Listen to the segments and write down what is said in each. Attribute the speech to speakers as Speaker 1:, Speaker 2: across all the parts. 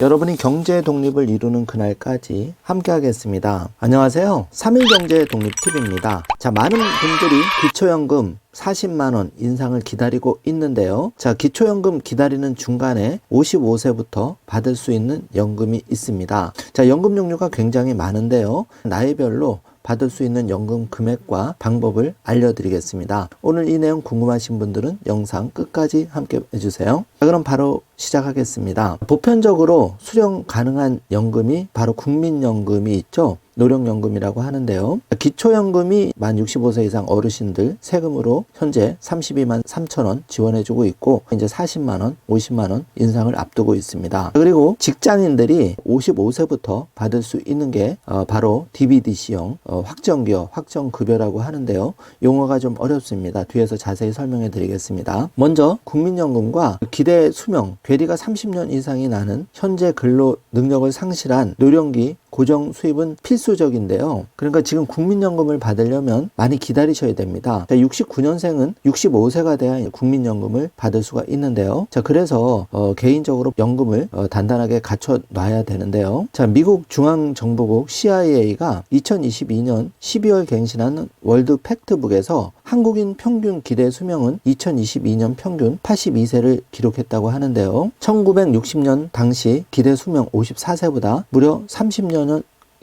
Speaker 1: 여러분이 경제 독립을 이루는 그날까지 함께 하겠습니다. 안녕하세요. 3일 경제 독립 팁입니다. 자, 많은 분들이 기초연금 40만원 인상을 기다리고 있는데요. 자, 기초연금 기다리는 중간에 55세부터 받을 수 있는 연금이 있습니다. 자, 연금 종류가 굉장히 많은데요. 나이별로 받을 수 있는 연금 금액과 방법을 알려드리겠습니다. 오늘 이 내용 궁금하신 분들은 영상 끝까지 함께 해주세요. 자, 그럼 바로 시작하겠습니다. 보편적으로 수령 가능한 연금이 바로 국민연금이 있죠. 노령연금이라고 하는데요. 기초연금이 만 65세 이상 어르신들 세금으로 현재 32만 3천원 지원해주고 있고, 이제 40만원, 50만원 인상을 앞두고 있습니다. 그리고 직장인들이 55세부터 받을 수 있는 게 바로 DBDC형 확정기여, 확정급여라고 하는데요. 용어가 좀 어렵습니다. 뒤에서 자세히 설명해 드리겠습니다. 먼저 국민연금과 기대 수명, 괴리가 30년 이상이 나는 현재 근로 능력을 상실한 노령기 고정 수입은 필수적인데요. 그러니까 지금 국민연금을 받으려면 많이 기다리셔야 됩니다. 69년생은 65세가 돼야 국민연금을 받을 수가 있는데요. 자, 그래서 개인적으로 연금을 단단하게 갖춰 놔야 되는데요. 자, 미국 중앙정보국 CIA가 2022년 12월 갱신한 월드 팩트북에서 한국인 평균 기대 수명은 2022년 평균 82세를 기록했다고 하는데요. 1960년 당시 기대 수명 54세보다 무려 30년이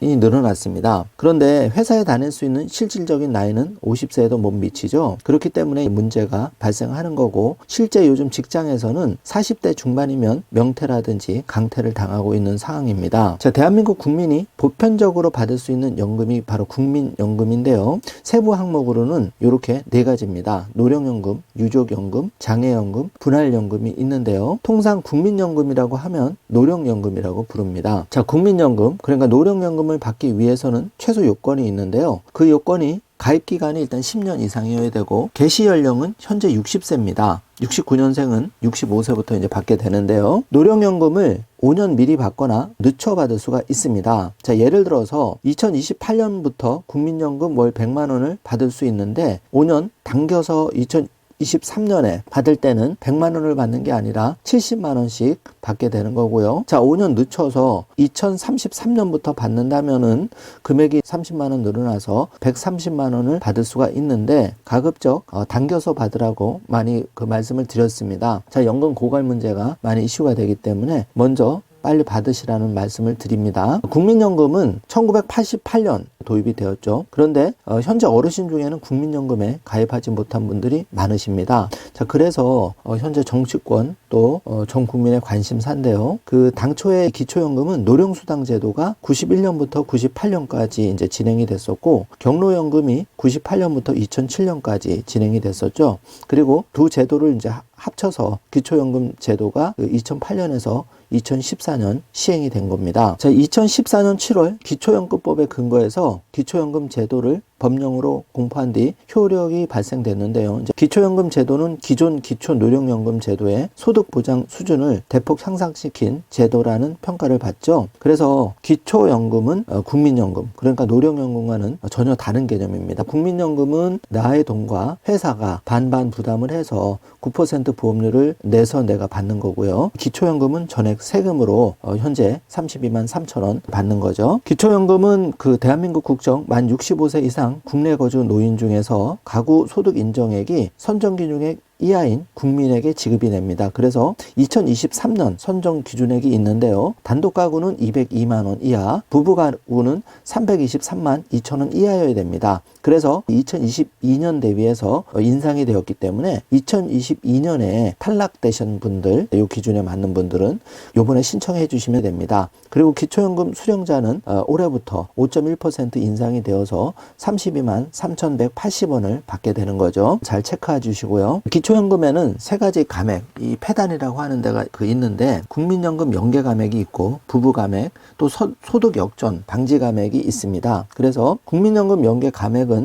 Speaker 1: 늘어났습니다. 그런데 회사에 다닐 수 있는 실질적인 나이는 50세에도 못 미치죠. 그렇기 때문에 문제가 발생하는 거고, 실제 요즘 직장에서는 40대 중반이면 명퇴라든지 강퇴를 당하고 있는 상황입니다. 자, 대한민국 국민이 보편적으로 받을 수 있는 연금이 바로 국민연금인데요. 세부 항목으로는 이렇게 네 가지입니다. 노령연금, 유족연금, 장애연금, 분할연금이 있는데요. 통상 국민연금이라고 하면 노령연금이라고 부릅니다. 자, 국민연금, 그러니까 노령연금 을 받기 위해서는 최소 요건이 있는데요. 그 요건이 가입 기간이 일단 10년 이상이어야 되고, 개시 연령은 현재 60세입니다. 69년생은 65세부터 이제 받게 되는데요. 노령연금을 5년 미리 받거나 늦춰 받을 수가 있습니다. 자, 예를 들어서 2028년부터 국민연금 월 100만 원을 받을 수 있는데, 5년 당겨서 2023년에 받을 때는 100만 원을 받는 게 아니라 70만 원씩 받게 되는 거고요. 자, 5년 늦춰서 2033년부터 받는다면은 금액이 30만 원 늘어나서 130만 원을 받을 수가 있는데, 가급적 당겨서 받으라고 많이 그 말씀을 드렸습니다. 자, 연금 고갈 문제가 많이 이슈가 되기 때문에 먼저 빨리 받으시라는 말씀을 드립니다. 국민연금은 1988년 도입이 되었죠. 그런데 현재 어르신 중에는 국민연금에 가입하지 못한 분들이 많으십니다. 자, 그래서 현재 정치권 또 전 국민의 관심사인데요. 그 당초에 기초연금은 노령수당 제도가 91년부터 98년까지 이제 진행이 됐었고, 경로연금이 98년부터 2007년까지 진행이 됐었죠. 그리고 두 제도를 이제 합쳐서 기초연금 제도가 2008년에서 2014년 시행이 된 겁니다. 자, 2014년 7월 기초연금법에 근거해서 기초연금 제도를 법령으로 공포한 뒤 효력이 발생됐는데요. 이제 기초연금 제도는 기존 기초노령연금 제도의 소득 보장 수준을 대폭 향상시킨 제도라는 평가를 받죠. 그래서 기초연금은 국민연금, 그러니까 노령연금과는 전혀 다른 개념입니다. 국민연금은 나의 돈과 회사가 반반 부담을 해서 9% 보험료를 내서 내가 받는 거고요. 기초연금은 전액 세금으로 현재 32만 3천 원 받는 거죠. 기초연금은 그 대한민국 국적 만 65세 이상 국내 거주 노인 중에서 가구 소득 인정액이 선정 기준액 이하인 국민에게 지급이 됩니다. 그래서 2023년 선정 기준액이 있는데요. 단독 가구는 202만 원 이하, 부부 가구는 323만 2천 원 이하여야 됩니다. 그래서 2022년 대비해서 인상이 되었기 때문에 2022년에 탈락되신 분들, 이 기준에 맞는 분들은 이번에 신청해 주시면 됩니다. 그리고 기초연금 수령자는 올해부터 5.1% 인상이 되어서 32만 3,180원을 받게 되는 거죠. 잘 체크해 주시고요. 기초연금에는 세 가지 감액, 이 폐단이라고 하는 데가 있는데, 국민연금 연계 감액이 있고, 부부 감액, 또 소득 역전 방지 감액이 있습니다. 그래서 국민연금 연계 감액은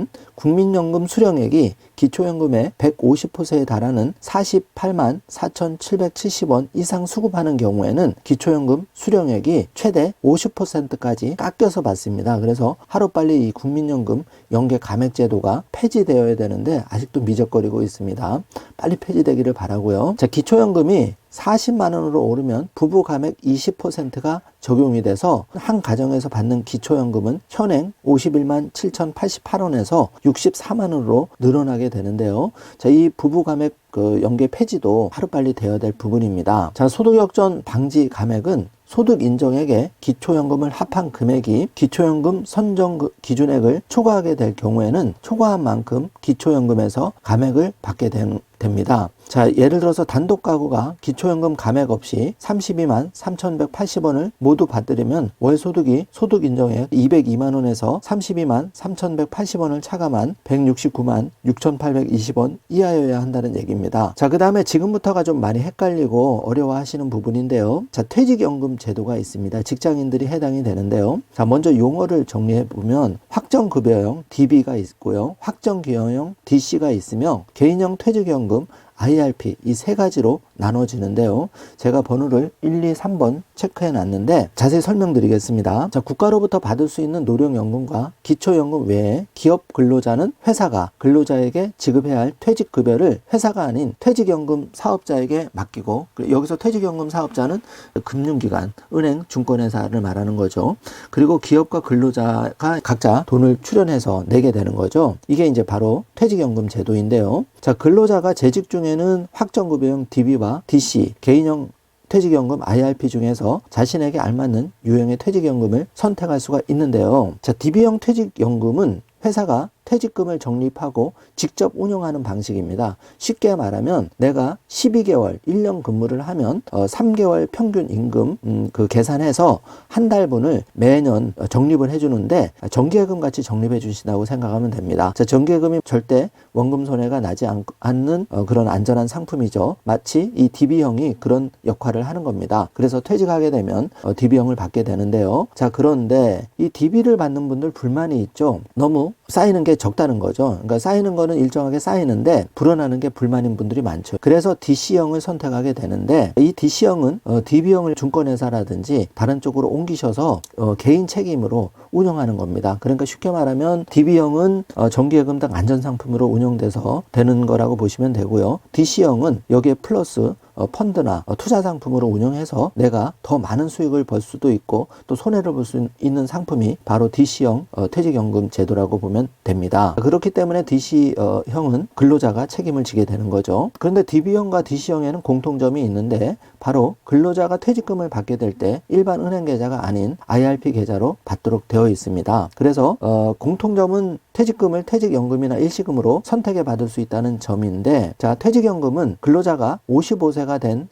Speaker 1: 국민연금 수령액이 기초연금의 150%에 달하는 48만 4,770원 이상 수급하는 경우에는 기초연금 수령액이 최대 50%까지 깎여서 받습니다. 그래서 하루빨리 이 국민연금 연계 감액 제도가 폐지되어야 되는데 아직도 미적거리고 있습니다. 빨리 폐지되기를 바라고요. 자, 기초연금이 40만 원으로 오르면 부부 감액 20%가 적용이 돼서 한 가정에서 받는 기초연금은 현행 51만 7,088원에서 64만 원으로 늘어나게 되는데요. 자, 이 부부 감액 연계 폐지도 하루빨리 되어야 될 부분입니다. 자, 소득역전 방지 감액은 소득 인정액에 기초연금을 합한 금액이 기초연금 선정 기준액을 초과하게 될 경우에는 초과한 만큼 기초연금에서 감액을 받게 됩니다. 자, 예를 들어서 단독 가구가 기초연금 감액 없이 32만 3,180원을 모두 받으려면 월 소득이 소득 인정액 202만 원에서 32만 3,180원을 차감한 169만 6,820원 이하여야 한다는 얘기입니다. 자, 그 다음에 지금부터가 좀 많이 헷갈리고 어려워하시는 부분인데요. 자, 퇴직연금 제도가 있습니다. 직장인들이 해당이 되는데요. 자, 먼저 용어를 정리해 보면 확정급여형 DB가 있고요. 확정기여형 DC가 있으며 개인형 퇴직연금 IRP 이 세 가지로 나눠지는데요. 제가 번호를 1, 2, 3번 체크해 놨는데 자세히 설명드리겠습니다. 자, 국가로부터 받을 수 있는 노령연금과 기초연금 외에 기업 근로자는 회사가 근로자에게 지급해야 할 퇴직급여를 회사가 아닌 퇴직연금 사업자에게 맡기고, 여기서 퇴직연금 사업자는 금융기관, 은행, 증권회사를 말하는 거죠. 그리고 기업과 근로자가 각자 돈을 출연해서 내게 되는 거죠. 이게 이제 바로 퇴직연금 제도인데요. 자, 근로자가 재직 중에는 확정급여형 DB와 DC, 개인형 퇴직연금 IRP 중에서 자신에게 알맞는 유형의 퇴직연금을 선택할 수가 있는데요. 자, DB형 퇴직연금은 회사가 퇴직금을 적립하고 직접 운영하는 방식입니다. 쉽게 말하면 내가 12개월 1년 근무를 하면 3개월 평균 임금 계산해서 한 달분을 매년 적립을 해주는데 정기예금 같이 적립해 주신다고 생각하면 됩니다. 자, 정기예금이 절대 원금 손해가 나지 않는 그런 안전한 상품이죠. 마치 이 DB형이 그런 역할을 하는 겁니다. 그래서 퇴직하게 되면 DB형을 받게 되는데요. 자, 그런데 이 DB를 받는 분들 불만이 있죠. 너무 쌓이는 게 적다는 거죠. 그러니까 쌓이는 거는 일정하게 쌓이는데 불어나는 게 불만인 분들이 많죠. 그래서 DC형을 선택하게 되는데 이 DC형은 DB형을 증권회사라든지 다른 쪽으로 옮기셔서 개인 책임으로 운영하는 겁니다. 그러니까 쉽게 말하면 DB형은 정기예금당 안전상품으로 운영돼서 되는 거라고 보시면 되고요. DC형은 여기에 플러스 펀드나 투자 상품으로 운영해서 내가 더 많은 수익을 벌 수도 있고 또 손해를 볼 수 있는 상품이 바로 DC형 퇴직연금 제도라고 보면 됩니다. 그렇기 때문에 DC형은 근로자가 책임을 지게 되는 거죠. 그런데 DB형과 DC형에는 공통점이 있는데 바로 근로자가 퇴직금을 받게 될 때 일반 은행 계좌가 아닌 IRP 계좌로 받도록 되어 있습니다. 그래서 공통점은 퇴직금을 퇴직연금이나 일시금으로 선택해 받을 수 있다는 점인데, 자, 퇴직연금은 근로자가 55세가 된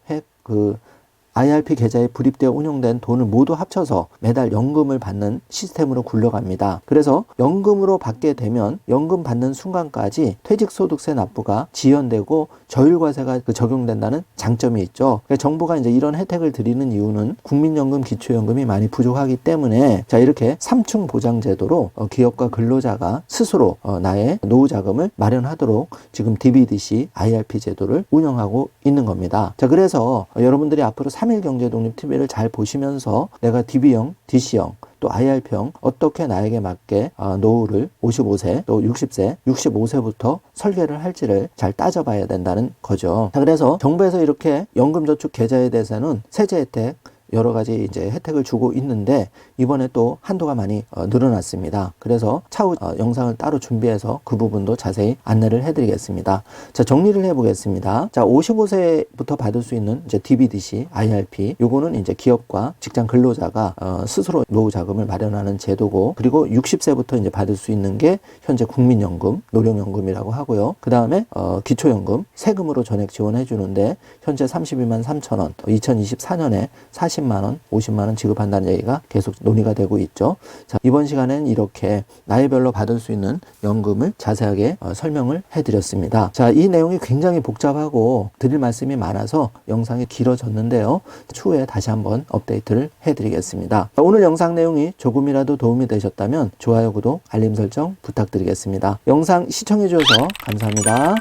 Speaker 1: IRP 계좌에 불입되어 운용된 돈을 모두 합쳐서 매달 연금을 받는 시스템으로 굴러갑니다. 그래서 연금으로 받게 되면 연금 받는 순간까지 퇴직소득세 납부가 지연되고 저율과세가 적용된다는 장점이 있죠. 그러니까 정부가 이제 이런 혜택을 드리는 이유는 국민연금, 기초연금이 많이 부족하기 때문에 자, 이렇게 3층 보장 제도로 기업과 근로자가 스스로 나의 노후 자금을 마련하도록 지금 DBDC, IRP 제도를 운영하고 있는 겁니다. 자, 그래서 여러분들이 앞으로 3일 경제독립 TV를 잘 보시면서 내가 DB형, DC형, 또 IRP형 어떻게 나에게 맞게 노후를 55세, 또 60세, 65세부터 설계를 할지를 잘 따져봐야 된다는 거죠. 자, 그래서 정부에서 이렇게 연금저축 계좌에 대해서는 세제 혜택, 여러 가지 이제 혜택을 주고 있는데 이번에 또 한도가 많이 늘어났습니다. 그래서 차후 영상을 따로 준비해서 그 부분도 자세히 안내를 해드리겠습니다. 자, 정리를 해보겠습니다. 자, 55세부터 받을 수 있는 이제 DBDC, IRP, 요거는 이제 기업과 직장 근로자가 스스로 노후 자금을 마련하는 제도고, 그리고 60세부터 이제 받을 수 있는 게 현재 국민연금, 노령연금이라고 하고요. 그 다음에 기초연금 세금으로 전액 지원해 주는데 현재 32만 3천 원, 2024년에 40만 원, 50만 원 지급한다는 얘기가 계속 논의가 되고 있죠. 자, 이번 시간엔 이렇게 나이별로 받을 수 있는 연금을 자세하게 설명을 해드렸습니다. 자, 이 내용이 굉장히 복잡하고 드릴 말씀이 많아서 영상이 길어졌는데요. 추후에 다시 한번 업데이트를 해드리겠습니다. 자, 오늘 영상 내용이 조금이라도 도움이 되셨다면 좋아요, 구독, 알림 설정 부탁드리겠습니다. 영상 시청해 주셔서 감사합니다.